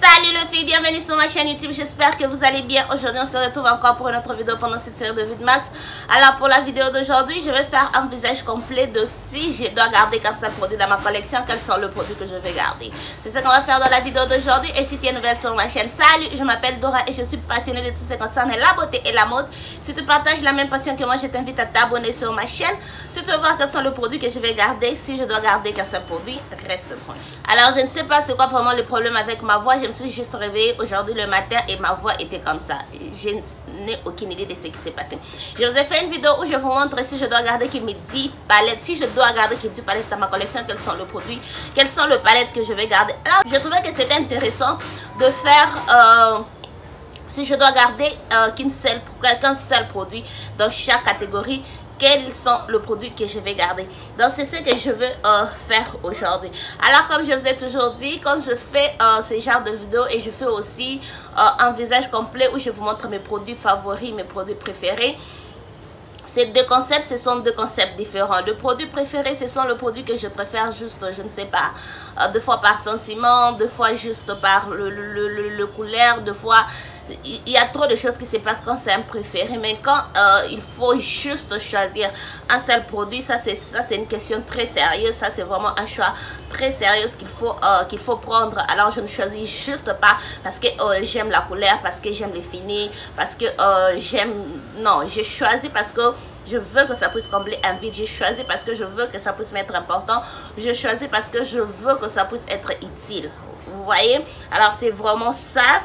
Salut les filles, bienvenue sur ma chaîne YouTube, j'espère que vous allez bien. Aujourd'hui on se retrouve encore pour une autre vidéo pendant cette série de vues de max. Alors pour la vidéo d'aujourd'hui, je vais faire un visage complet de si je dois garder qu'un seul produit dans ma collection, quels sont les produits que je vais garder. C'est ce qu'on va faire dans la vidéo d'aujourd'hui. Et si tu es nouvelle sur ma chaîne, salut, je m'appelle Dora et je suis passionnée de tout ce qui concerne la beauté et la mode. Si tu partages la même passion que moi, je t'invite à t'abonner sur ma chaîne. Si tu veux voir quels sont les produits que je vais garder, si je dois garder qu'un seul produit, reste branché. Alors je ne sais pas c'est quoi vraiment le problème avec ma voix. Je me suis juste réveillée aujourd'hui le matin et ma voix était comme ça. Je n'ai aucune idée de ce qui s'est passé. Je vous ai fait une vidéo où je vous montre si je dois garder qui me dit palette. Si je dois garder qui dit palette dans ma collection, quels sont les produits, quels sont les palettes que je vais garder. Alors je trouvais que c'était intéressant de faire si je dois garder qu'un seul produit dans chaque catégorie, quels sont les produits que je vais garder. Donc c'est ce que je veux faire aujourd'hui. Alors comme je vous ai toujours dit, quand je fais ce genre de vidéos et je fais aussi un visage complet où je vous montre mes produits favoris, mes produits préférés. Ces deux concepts, ce sont deux concepts différents. Le produit préféré, ce sont le produit que je préfère juste, je ne sais pas, deux fois par sentiment, deux fois juste par le couleur, deux fois... Il y a trop de choses qui se passent quand c'est un préféré. Mais quand il faut juste choisir un seul produit, ça c'est une question très sérieuse. Ça c'est vraiment un choix très sérieux qu'il faut prendre. Alors je ne choisis juste pas parce que j'aime la couleur, parce que j'aime les finis, parce que j'aime... Non, j'ai choisi parce que je veux que ça puisse combler un vide. J'ai choisi parce que je veux que ça puisse m'être important. Je choisis parce que je veux que ça puisse être utile. Vous voyez? Alors c'est vraiment ça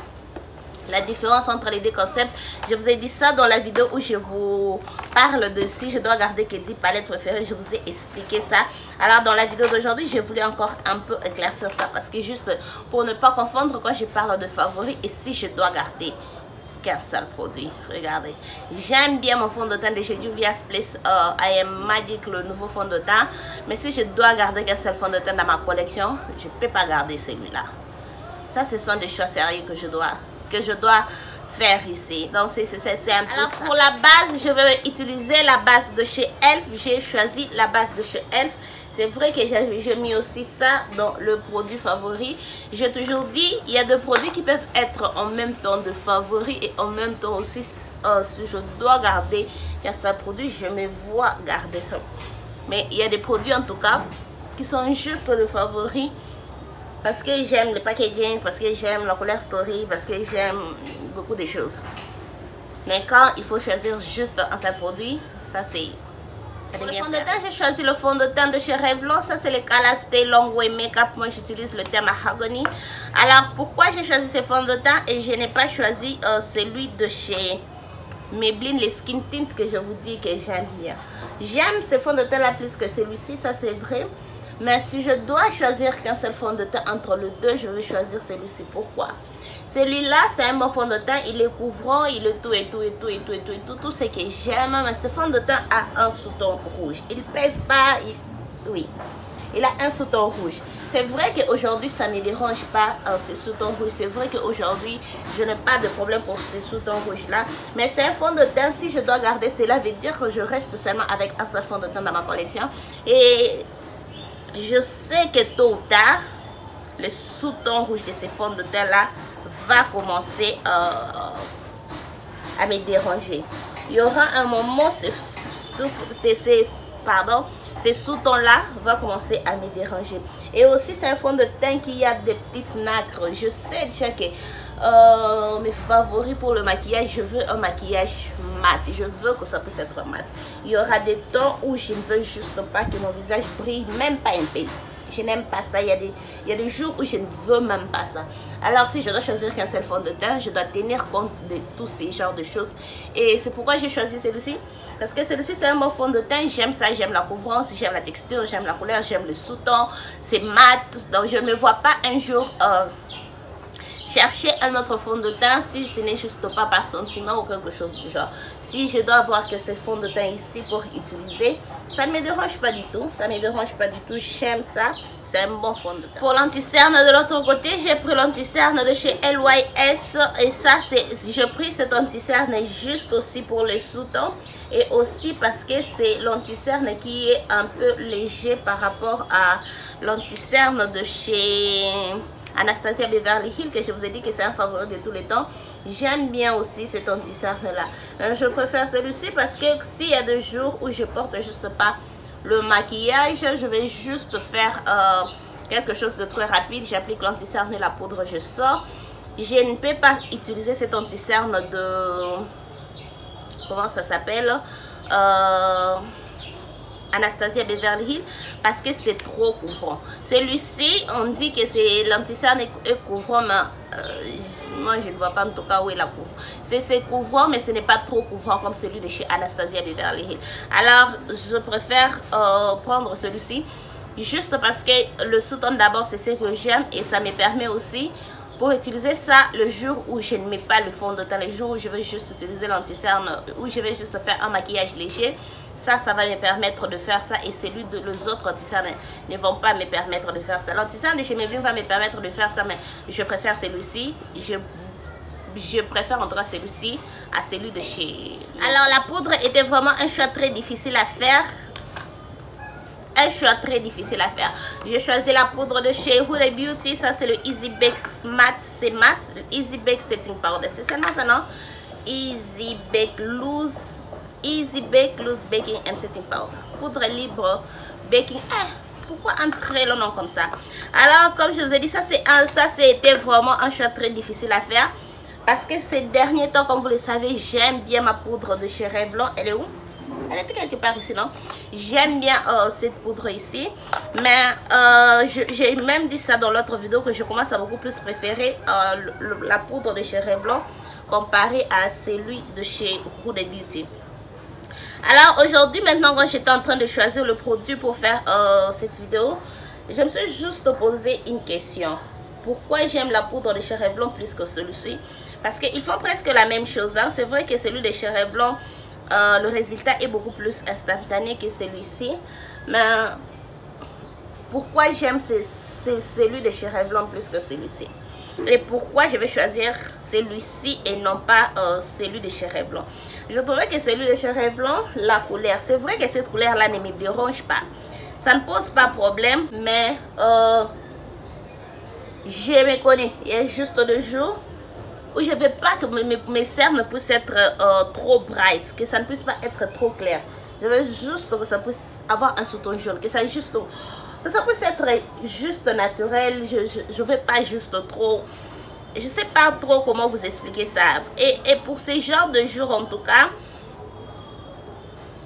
la différence entre les deux concepts. Je vous ai dit ça dans la vidéo où je vous parle de si je dois garder que 10 palettes préférées. Je vous ai expliqué ça. Alors dans la vidéo d'aujourd'hui, je voulais encore un peu éclaircir ça parce que juste pour ne pas confondre quand je parle de favoris et si je dois garder qu'un seul produit. Regardez, j'aime bien mon fond de teint de chez Juvia's Place I Am Magic, le nouveau fond de teint. Mais si je dois garder qu'un seul fond de teint dans ma collection, je ne peux pas garder celui-là. Ça, ce sont des choses sérieuses que je dois faire ici. Donc c'est un peu alors ça. Pour la base, je vais utiliser la base de chez Elf. J'ai choisi la base de chez Elf. C'est vrai que j'ai mis aussi ça dans le produit favori. J'ai toujours dit, il y a des produits qui peuvent être en même temps de favoris et en même temps aussi si je dois garder qu'un seul produit, je me vois garder. Mais il y a des produits en tout cas qui sont juste de favoris. Parce que j'aime le packaging, parce que j'aime la couleur story, parce que j'aime beaucoup de choses. Mais quand il faut choisir juste un seul produit, ça c'est... Pour le fond de teint, j'ai choisi le fond de teint de chez Revlon. Ça c'est le Color Stay Long Way Makeup. Moi j'utilise le teint Mahogany. Alors pourquoi j'ai choisi ce fond de teint et je n'ai pas choisi celui de chez Maybelline, les Skin Tints que je vous dis que j'aime bien. J'aime ce fond de teint là plus que celui-ci, ça c'est vrai. Mais si je dois choisir qu'un seul fond de teint entre les deux, je vais choisir celui-ci. Pourquoi? Celui-là, c'est un bon fond de teint. Il est couvrant, il est tout ce que j'aime. Mais ce fond de teint a un sous-ton rouge. Il pèse pas, oui. Il a un sous-ton rouge. C'est vrai qu'aujourd'hui, ça ne me dérange pas ce sous-ton rouge. C'est vrai qu'aujourd'hui, je n'ai pas de problème pour ce sous-ton rouge-là. Mais c'est un fond de teint. Si je dois garder cela, veut dire que je reste seulement avec un seul fond de teint dans ma collection. Et... je sais que tôt ou tard, le sous-ton rouge de ces fonds de teint là va commencer à me déranger. Il y aura un moment, ces sous-tons là va commencer à me déranger. Et aussi c'est un fond de teint qui a des petites nacres. Je sais déjà que mes favoris pour le maquillage, je veux un maquillage mat. Je veux que ça puisse être mat. Il y aura des temps où je ne veux juste pas que mon visage brille, même pas un peu. Je n'aime pas ça. Il y a des jours où je ne veux même pas ça. Alors si je dois choisir qu'un seul fond de teint, je dois tenir compte de tous ces genres de choses. Et c'est pourquoi j'ai choisi celui-ci. Parce que celui-ci c'est un bon fond de teint. J'aime ça, j'aime la couvrance, j'aime la texture, j'aime la couleur, j'aime le sous-ton. C'est mat. Donc je ne me vois pas un jour... chercher un autre fond de teint si ce n'est juste pas par sentiment ou quelque chose du genre. Si je dois avoir que ce fond de teint ici pour utiliser, ça ne me dérange pas du tout. Ça ne me dérange pas du tout. J'aime ça. C'est un bon fond de teint. Pour l'anti-cerne de l'autre côté, j'ai pris l'anti-cerne de chez LYS. Et ça, j'ai pris cet anti-cerne juste aussi pour les sous-tons. Et aussi parce que c'est l'anti-cerne qui est un peu léger par rapport à l'anti-cerne de chez Anastasia Beverly Hills, que je vous ai dit que c'est un favori de tous les temps. J'aime bien aussi cet anti-cerne là. Je préfère celui-ci parce que s'il y a des jours où je porte juste pas le maquillage, je vais juste faire quelque chose de très rapide. J'applique l'anti-cerne et la poudre, je sors. Je ne peux pas utiliser cet anti-cerne de... comment ça s'appelle, Anastasia Beverly Hills, parce que c'est trop couvrant. Celui-ci, on dit que c'est l'anti-cerne est couvrant, mais moi je ne vois pas en tout cas où est la couvre. C'est couvrant, mais ce n'est pas trop couvrant comme celui de chez Anastasia Beverly Hills. Alors je préfère prendre celui-ci, juste parce que le sous-ton d'abord c'est ce que j'aime, et ça me permet aussi pour utiliser ça le jour où je ne mets pas le fond de teint, les jours où je vais juste utiliser l'anti-cerne, où je vais juste faire un maquillage léger. Ça va me permettre de faire ça, et celui de les autres anti-cernes ne vont pas me permettre de faire ça. L'anti-cerne de chez Maybelline va me permettre de faire ça, mais je préfère celui-ci. Je préfère en tout cas celui-ci à celui de chez... Alors la poudre était vraiment un choix très difficile à faire. Un choix très difficile à faire. J'ai choisi la poudre de chez Huda Beauty. Ça c'est le Easy Bake Matte. C'est matte. Easy Bake Setting Powder. C'est seulement ça, non? Easy Bake Loose Baking and Setting Powder. Poudre libre baking. Pourquoi un très long nom comme ça? Alors comme je vous ai dit, ça c'était vraiment un choix très difficile à faire, parce que ces derniers temps, comme vous le savez, j'aime bien ma poudre de chez Revlon. Elle est où? Elle était quelque part ici, non? J'aime bien cette poudre ici, mais j'ai même dit ça dans l'autre vidéo que je commence à beaucoup plus préférer la poudre de chez Revlon comparée à celui de chez Huda Beauty. Alors aujourd'hui, maintenant, quand j'étais en train de choisir le produit pour faire cette vidéo, je me suis juste posé une question. Pourquoi j'aime la poudre de chez Revlon plus que celui-ci? Parce qu'ils font presque la même chose, hein. C'est vrai que celui de chez Revlon, le résultat est beaucoup plus instantané que celui-ci, mais pourquoi j'aime celui de chez Revlon plus que celui-ci, et pourquoi je vais choisir celui-ci et non pas celui de chez Revlon? Je trouvais que celui de chez Revlon, la couleur, c'est vrai que cette couleur là ne me dérange pas, ça ne pose pas problème, mais je me connais, il y a juste 2 jours où je ne veux pas que mes cernes puissent être trop bright, que ça ne puisse pas être trop clair. Je veux juste que ça puisse avoir un sous-ton jaune, que ça puisse être juste naturel. Je veux pas juste trop, je sais pas trop comment vous expliquer ça. Et pour ce genre de jours en tout cas,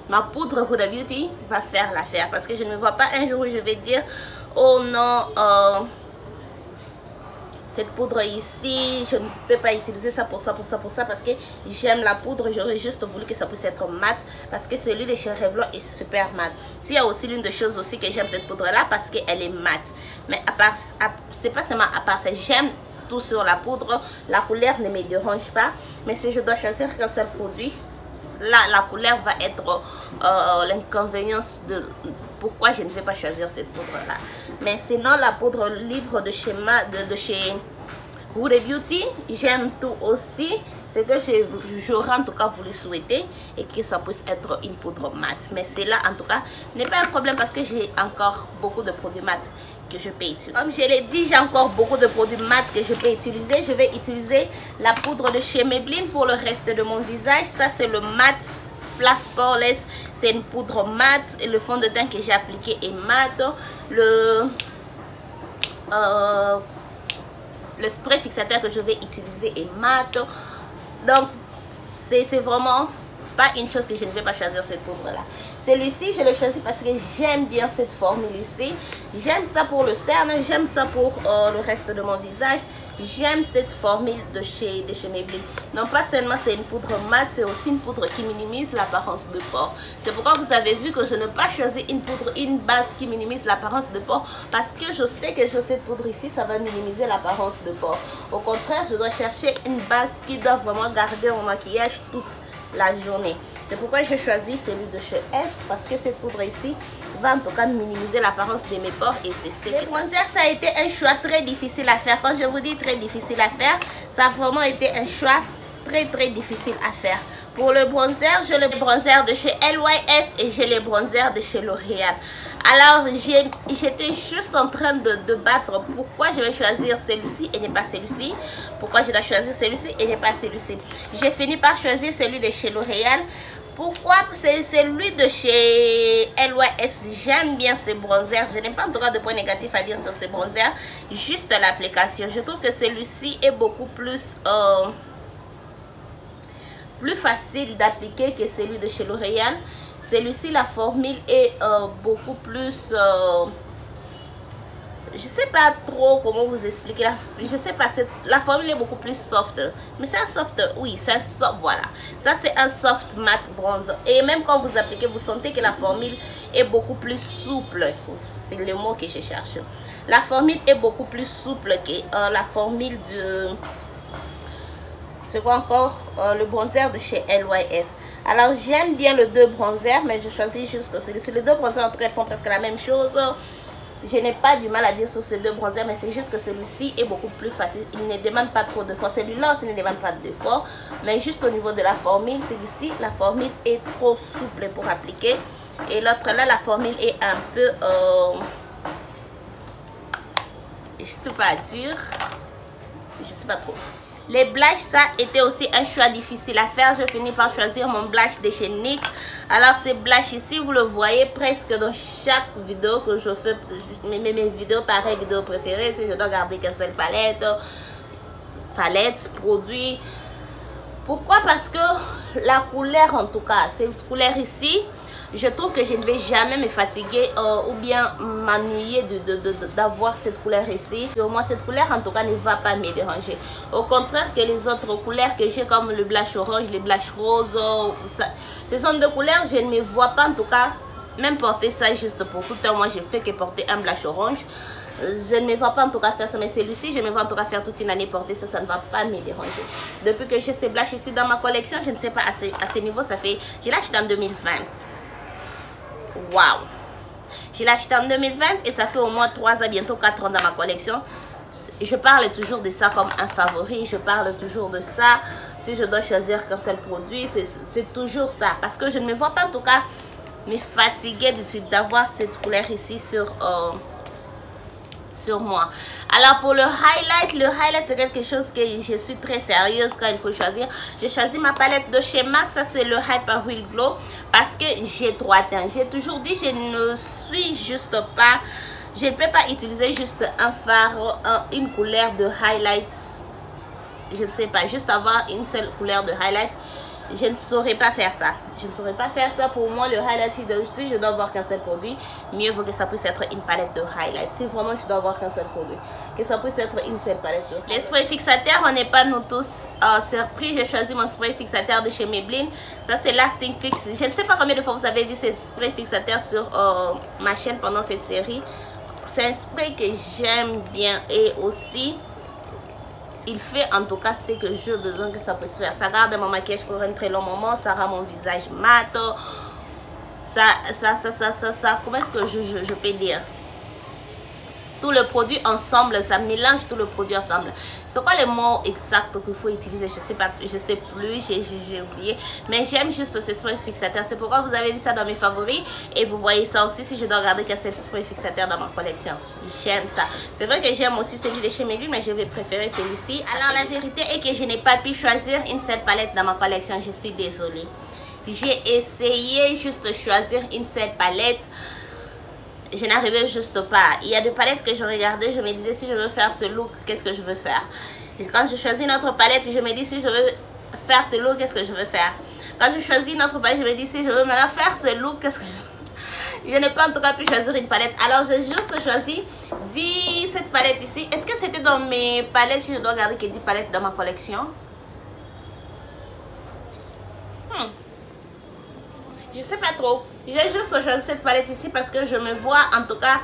ma poudre Huda Beauty va faire l'affaire, parce que je ne me vois pas un jour où je vais dire oh non, cette poudre ici, je ne peux pas utiliser ça pour ça, parce que j'aime la poudre. J'aurais juste voulu que ça puisse être mat, parce que celui de chez Revlon est super mat. S'il y a aussi l'une des choses aussi que j'aime cette poudre là, parce qu'elle est mat. Mais à part, c'est pas seulement à part ça, j'aime tout sur la poudre. La couleur ne me dérange pas, mais si je dois choisir qu'un seul produit, là la couleur va être l'inconvénience de pourquoi je ne vais pas choisir cette poudre là. Mais sinon la poudre libre de chez Huda Beauty, j'aime tout aussi. C'est que j'aurais en tout cas voulu souhaiter, et que ça puisse être une poudre mat. Mais cela en tout cas n'est pas un problème, parce que j'ai encore beaucoup de produits mat que je peux utiliser. Comme je l'ai dit, j'ai encore beaucoup de produits mat que je peux utiliser. Je vais utiliser la poudre de chez Maybelline pour le reste de mon visage. Ça c'est le mat Place Poreless, c'est une poudre mat, et le fond de teint que j'ai appliqué est mat. Le spray fixateur que je vais utiliser est mat. Donc c'est vraiment pas une chose que je ne vais pas choisir cette poudre là. Celui-ci je l'ai choisi parce que j'aime bien cette formule ici. J'aime ça pour le cerne, j'aime ça pour le reste de mon visage. J'aime cette formule de chez Maybelline. Non pas seulement c'est une poudre mat, c'est aussi une poudre qui minimise l'apparence de pores. C'est pourquoi vous avez vu que je n'ai pas choisi une base qui minimise l'apparence de pores, parce que je sais que cette poudre ici, ça va minimiser l'apparence de pores. Au contraire, je dois chercher une base qui doit vraiment garder mon maquillage toute la journée. C'est pourquoi j'ai choisi celui de chez F, parce que cette poudre ici va en tout cas minimiser l'apparence de mes pores, et c'est ce que ça a été un choix très difficile à faire. Quand je vous dis très difficile à faire, ça a vraiment été un choix très difficile à faire. Pour le bronzer, j'ai le bronzer de chez LYS et j'ai les bronzers de chez L'Oréal. Alors j'étais juste en train de battre pourquoi je vais choisir celui-ci et ne pas celui-ci, pourquoi je dois choisir celui-ci et ne pas celui-ci. J'ai fini par choisir celui de chez L'Oréal. Pourquoi? C'est celui de chez LYS. J'aime bien ces bronzers. Je n'ai pas en tout cas de points négatifs à dire sur ces bronzers, juste l'application. Je trouve que celui-ci est beaucoup plus facile d'appliquer que celui de chez L'Oréal. Celui-ci, la formule est beaucoup plus... je sais pas trop comment vous expliquer. Je sais pas, la formule est beaucoup plus soft. Mais c'est un soft, oui, c'est un soft, voilà. Ça, c'est un soft matte bronze. Et même quand vous appliquez, vous sentez que la formule est beaucoup plus souple. C'est le mot que je cherche. La formule est beaucoup plus souple que la formule de... C'est quoi encore? Le bronzer de chez LYS. Alors j'aime bien le deux bronzers, mais je choisis juste celui-ci. Les deux bronzers entre elles font presque la même chose. Je n'ai pas du mal à dire sur ces deux bronzers, mais c'est juste que celui-ci est beaucoup plus facile. Il ne demande pas trop d'efforts. Celui-là aussi ne demande pas d'efforts, mais juste au niveau de la formule, celui-ci, la formule est trop souple pour appliquer. Et l'autre là, la formule est un peu... je sais pas dire. Je sais pas trop. Les blushs, ça était aussi un choix difficile à faire. Je finis par choisir mon blush de chez NYX. Alors ces blushs ici, vous le voyez presque dans chaque vidéo que je fais. Mes vidéos, pareil, vidéos préférées. Si je dois garder qu'une seule palette, produit. Pourquoi? Parce que la couleur, en tout cas, cette couleur ici, je trouve que je ne vais jamais me fatiguer ou bien m'ennuyer d'avoir cette couleur ici. Pour moi, cette couleur en tout cas ne va pas me déranger. Au contraire que les autres couleurs que j'ai comme le blush orange, les blush rose, ce sont deux couleurs, je ne me vois pas en tout cas même porter ça juste pour tout un mois. J'ai fait que porter un blush orange. Je ne me vois pas en tout cas faire ça, mais celui-ci, je me vois en tout cas faire toute une année porter ça, ça ne va pas me déranger. Depuis que j'ai ces blushs ici dans ma collection, je ne sais pas, à ce niveau, ça fait... Je l'ai acheté en 2020. Waouh! Je l'ai acheté en 2020 et ça fait au moins 3 ans, bientôt 4 ans dans ma collection. Je parle toujours de ça comme un favori, je parle toujours de ça. Si je dois choisir qu'un seul produit, c'est toujours ça. Parce que je ne me vois pas en tout cas me fatiguer d'avoir cette couleur ici sur moi. Alors pour le highlight c'est quelque chose que je suis très sérieuse quand il faut choisir. J'ai choisi ma palette de chez MAC, ça c'est le Hyper Real Glow, parce que j'ai 3 teints. J'ai toujours dit je ne suis juste pas, je ne peux pas utiliser juste un fard, une couleur de highlights, je ne sais pas, juste avoir une seule couleur de highlight. Je ne saurais pas faire ça. Je ne saurais pas faire ça. Pour moi, le highlight, si je dois avoir qu'un seul produit, mieux vaut que ça puisse être une palette de highlight. Si vraiment je dois avoir qu'un seul produit, que ça puisse être une seule palette de highlight. Les sprays fixateurs, on n'est pas nous tous surpris. J'ai choisi mon spray fixateur de chez Maybelline. Ça, c'est Lasting Fix. Je ne sais pas combien de fois vous avez vu ces sprays fixateurs sur ma chaîne pendant cette série. C'est un spray que j'aime bien et aussi... il fait en tout cas ce que j'ai besoin que ça puisse faire. Ça garde mon maquillage pour un très long moment. Ça rend mon visage mat. Comment est-ce que je peux dire? Tout le produit ensemble, ça mélange tout le produit ensemble. C'est quoi les mots exacts qu'il faut utiliser? Je sais pas, je sais plus, j'ai oublié. Mais j'aime juste ce spray fixateur. C'est pourquoi vous avez vu ça dans mes favoris. Et vous voyez ça aussi si je dois regarder qu'un seul spray fixateur dans ma collection. J'aime ça. C'est vrai que j'aime aussi celui de chez Maybelline, mais je vais préférer celui-ci. Alors la vérité est que je n'ai pas pu choisir une seule palette dans ma collection. Je suis désolée. J'ai essayé juste de choisir une seule palette. Je n'arrivais juste pas. Il y a des palettes que je regardais, je me disais si je veux faire ce look, qu'est-ce que je veux faire? Et quand je choisis une autre palette, je me dis si je veux faire ce look, qu'est-ce que je veux faire? Quand je choisis une autre palette, je me dis si je veux maintenant faire ce look, qu'est-ce que je n'ai pas en tout cas pu choisir une palette. Alors j'ai juste choisi cette palette ici. Est-ce que c'était dans mes palettes? Si je dois regarder qu'il y a 10 palettes dans ma collection. Je sais pas trop. J'ai juste choisi cette palette ici parce que je me vois en tout cas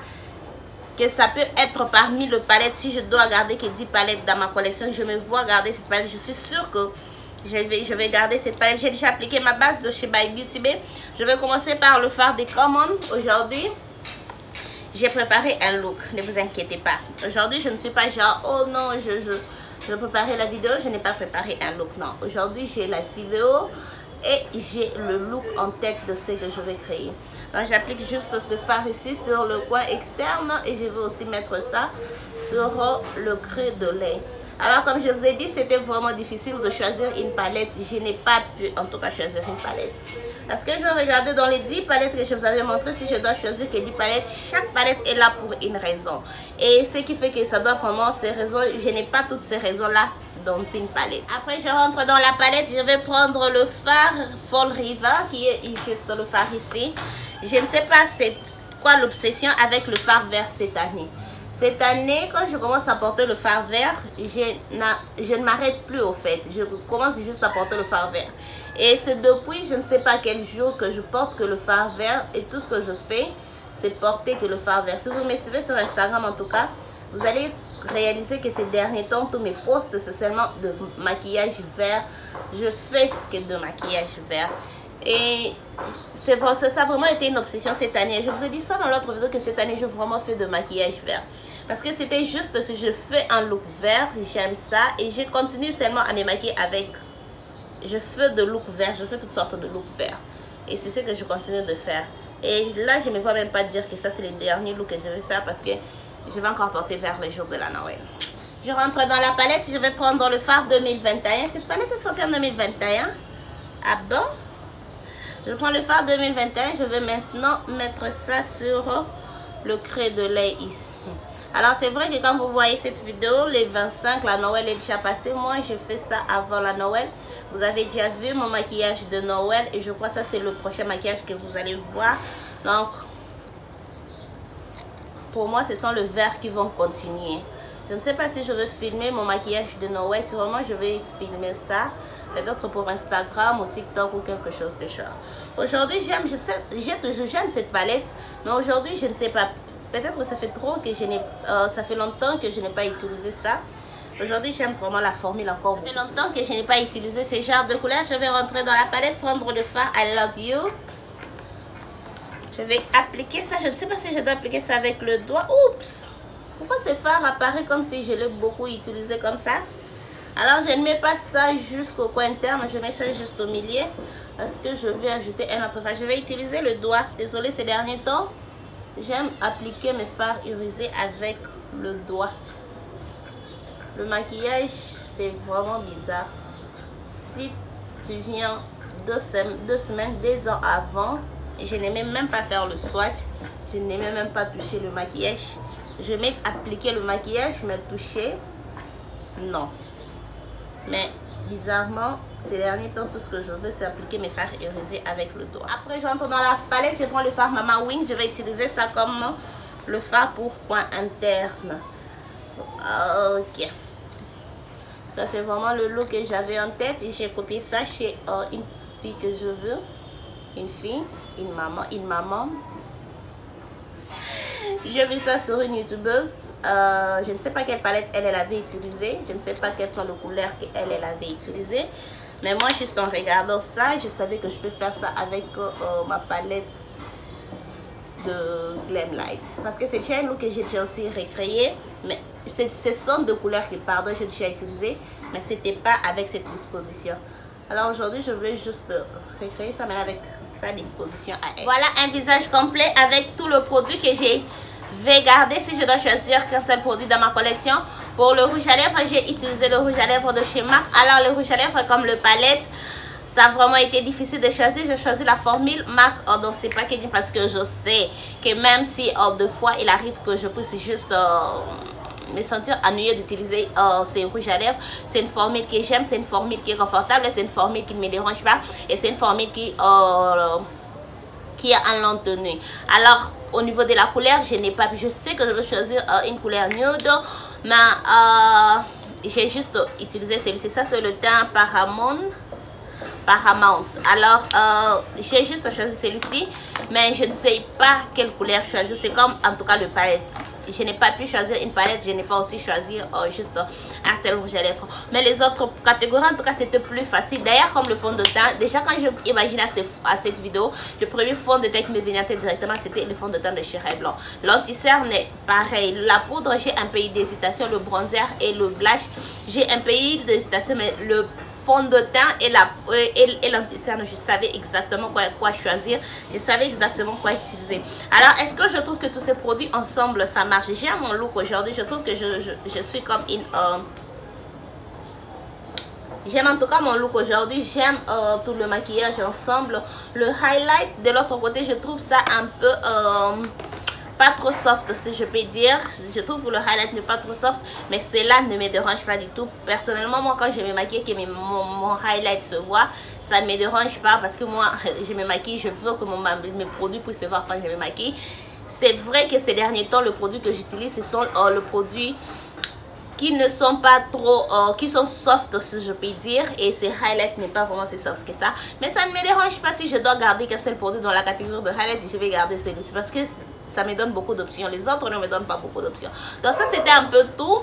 que ça peut être parmi les palettes. Si je dois garder que 10 palettes dans ma collection, je me vois garder cette palette. Je suis sûre que je vais garder cette palette. J'ai déjà appliqué ma base de chez By Beauty Bay. Je vais commencer par le fard des Common. Aujourd'hui, j'ai préparé un look. Ne vous inquiétez pas. Aujourd'hui, je ne suis pas genre, oh non, je préparais la vidéo. Je n'ai pas préparé un look. Non, aujourd'hui, j'ai la vidéo. et j'ai le look en tête de ce que je vais créer. Donc j'applique juste ce fard ici sur le coin externe et je vais aussi mettre ça sur le creux de l'œil. Alors comme je vous ai dit, c'était vraiment difficile de choisir une palette. Je n'ai pas pu en tout cas choisir une palette. Parce que je regardais dans les 10 palettes que je vous avais montré, si je dois choisir que 10 palettes, chaque palette est là pour une raison. Et ce qui fait que ça doit vraiment ces raisons, je n'ai pas toutes ces raisons-là dans une palette. Après je rentre dans la palette, je vais prendre le fard Fall River qui est juste le fard ici. Je ne sais pas c'est quoi l'obsession avec le fard vert cette année. Cette année, quand je commence à porter le fard vert, je ne m'arrête plus au fait. Je commence juste à porter le fard vert. Et c'est depuis, je ne sais pas quel jour que je porte que le fard vert. Et tout ce que je fais, c'est porter que le fard vert. Si vous me suivez sur Instagram en tout cas, vous allez réaliser que ces derniers temps, tous mes posts, c'est seulement de maquillage vert. Je fais que de maquillage vert. Et ça a vraiment été une obsession cette année. Je vous ai dit ça dans l'autre vidéo que cette année, j'ai vraiment fait de maquillage vert. Parce que c'était juste si je fais un look vert, j'aime ça. Et je continue seulement à me maquiller avec... Je fais de look vert, je fais toutes sortes de look vert. Et c'est ce que je continue de faire. Et là, je ne me vois même pas dire que ça, c'est le dernier look que je vais faire parce que je vais encore porter vers le jour de la Noël. Je rentre dans la palette, je vais prendre le fard 2021. Cette palette est sortie en 2021. Ah bon? Je prends le fard 2021, je vais maintenant mettre ça sur le creux de l'œil ici. Alors c'est vrai que quand vous voyez cette vidéo, les 25, la Noël est déjà passée. Moi, je fais ça avant la Noël. Vous avez déjà vu mon maquillage de Noël et je crois que ça c'est le prochain maquillage que vous allez voir. Donc, pour moi, ce sont les verts qui vont continuer. Je ne sais pas si je vais filmer mon maquillage de Noël. Sûrement, je vais filmer ça. Peut-être pour Instagram ou TikTok ou quelque chose de genre. Aujourd'hui, j'aime cette palette. Mais aujourd'hui, je ne sais pas. Peut-être que ça fait trop que je n'ai... ça fait longtemps que je n'ai pas utilisé ça. Aujourd'hui, j'aime vraiment la formule encore beaucoup. Ça fait longtemps que je n'ai pas utilisé ce genre de couleur. Je vais rentrer dans la palette, prendre le fard I Love You. Je vais appliquer ça. Je ne sais pas si je dois appliquer ça avec le doigt. Oups! Pourquoi ce fard apparaît comme si je l'ai beaucoup utilisé comme ça? Alors, je ne mets pas ça jusqu'au coin interne. Je mets ça juste au milieu. Parce que je vais ajouter un autre fard. Je vais utiliser le doigt. Désolée, ces derniers temps, j'aime appliquer mes fards irisés avec le doigt. Le maquillage, c'est vraiment bizarre. Si tu viens 2 semaines, 2 ans avant, je n'aimais même pas faire le swatch. Je n'aimais même pas toucher le maquillage. Je vais appliquer le maquillage, mais toucher, non. Mais bizarrement, ces derniers temps, tout ce que je veux, c'est appliquer mes fards irisés avec le doigt. Après, j'entre dans la palette, je prends le fard Mama Wing. Je vais utiliser ça comme le fard pour point interne. Ok. Ça, c'est vraiment le look que j'avais en tête. Et j'ai copié ça chez une fille que je veux. Une fille, une maman. J'ai vu ça sur une youtubeuse. Je ne sais pas quelle palette elle avait utilisée. Je ne sais pas quelles sont les couleurs qu'elle avait utilisées. Mais moi, juste en regardant ça, je savais que je peux faire ça avec ma palette de Glam Light. Parce que c'est déjà un look que j'ai déjà aussi recréé. Mais ce sont deux couleurs que, pardon, j'ai déjà utilisé. Mais c'était pas avec cette disposition. Alors aujourd'hui, je vais juste recréer ça, mais avec sa disposition à elle. Voilà un visage complet avec tout le produit que j'ai gardé. Si je dois choisir qu'un seul produit dans ma collection. Pour le rouge à lèvres, j'ai utilisé le rouge à lèvres de chez MAC. Alors le rouge à lèvres comme le palette, ça a vraiment été difficile de choisir. J'ai choisi la formule MAC dans ces packaging parce que je sais que même si deux fois il arrive que je puisse juste me sentir ennuyée d'utiliser ces rouges à lèvres, c'est une formule que j'aime, c'est une formule qui est confortable, c'est une formule qui ne me dérange pas et c'est une formule qui a un long tenue. Alors au niveau de la couleur, je n'ai pas, je sais que je vais choisir une couleur nude, mais j'ai juste utilisé celui-ci. Ça c'est le teint Paramount. Alors j'ai juste choisi celui-ci, mais je ne sais pas quelle couleur choisir. C'est comme en tout cas le palette. Je n'ai pas pu choisir une palette, je n'ai pas aussi choisi juste un seul rouge à lèvres. Mais les autres catégories, en tout cas, c'était plus facile. D'ailleurs, comme le fond de teint, déjà quand je imaginais à cette vidéo, le premier fond de teint qui me venait directement, c'était le fond de teint de Cherry Blanc. L'anti-cerne est pareil. La poudre, j'ai un peu d'hésitation. Le bronzer et le blush, j'ai un peu d'hésitation, mais le fond de teint et l'anti-cerne. Je savais exactement quoi choisir. Je savais exactement quoi utiliser. Alors, est-ce que je trouve que tous ces produits ensemble, ça marche? J'aime mon look aujourd'hui. Je trouve que je suis comme une... J'aime en tout cas mon look aujourd'hui. J'aime tout le maquillage ensemble. Le highlight de l'autre côté, je trouve ça un peu... pas trop soft, si je peux dire. Je trouve que le highlight n'est pas trop soft, mais cela ne me dérange pas du tout. Personnellement, moi, quand je me maquille, que mon highlight se voit, ça ne me dérange pas parce que moi, je me maquille, je veux que mes produits puissent se voir quand je me maquille. C'est vrai que ces derniers temps, le produit que j'utilise, ce sont le produit qui ne sont pas trop, qui sont soft, si je peux dire, et ces highlights n'est pas vraiment si soft que ça, mais ça ne me dérange pas. Si je dois garder qu'un seul produit dans la catégorie de highlight, je vais garder celui-ci parce que ça me donne beaucoup d'options. Les autres ne me donnent pas beaucoup d'options. Donc ça, c'était un peu tout.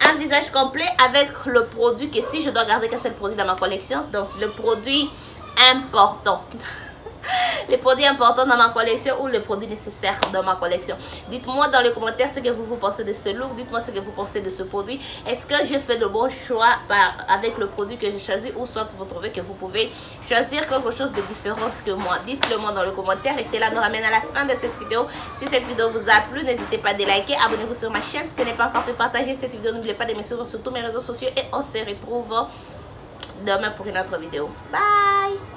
Un visage complet avec le produit que si je dois garder qu'un seul produit dans ma collection, donc le produit important. Les produits importants dans ma collection ou les produits nécessaires dans ma collection. Dites-moi dans les commentaires ce que vous pensez de ce look. Dites-moi ce que vous pensez de ce produit. Est-ce que j'ai fait de bons choix avec le produit que j'ai choisi, ou soit vous trouvez que vous pouvez choisir quelque chose de différent que moi? Dites-le moi dans les commentaires et cela nous ramène à la fin de cette vidéo. Si cette vidéo vous a plu, n'hésitez pas à liker, abonnez-vous sur ma chaîne. Si ce n'est pas encore fait, partagez cette vidéo. N'oubliez pas de me suivre sur tous mes réseaux sociaux et on se retrouve demain pour une autre vidéo. Bye!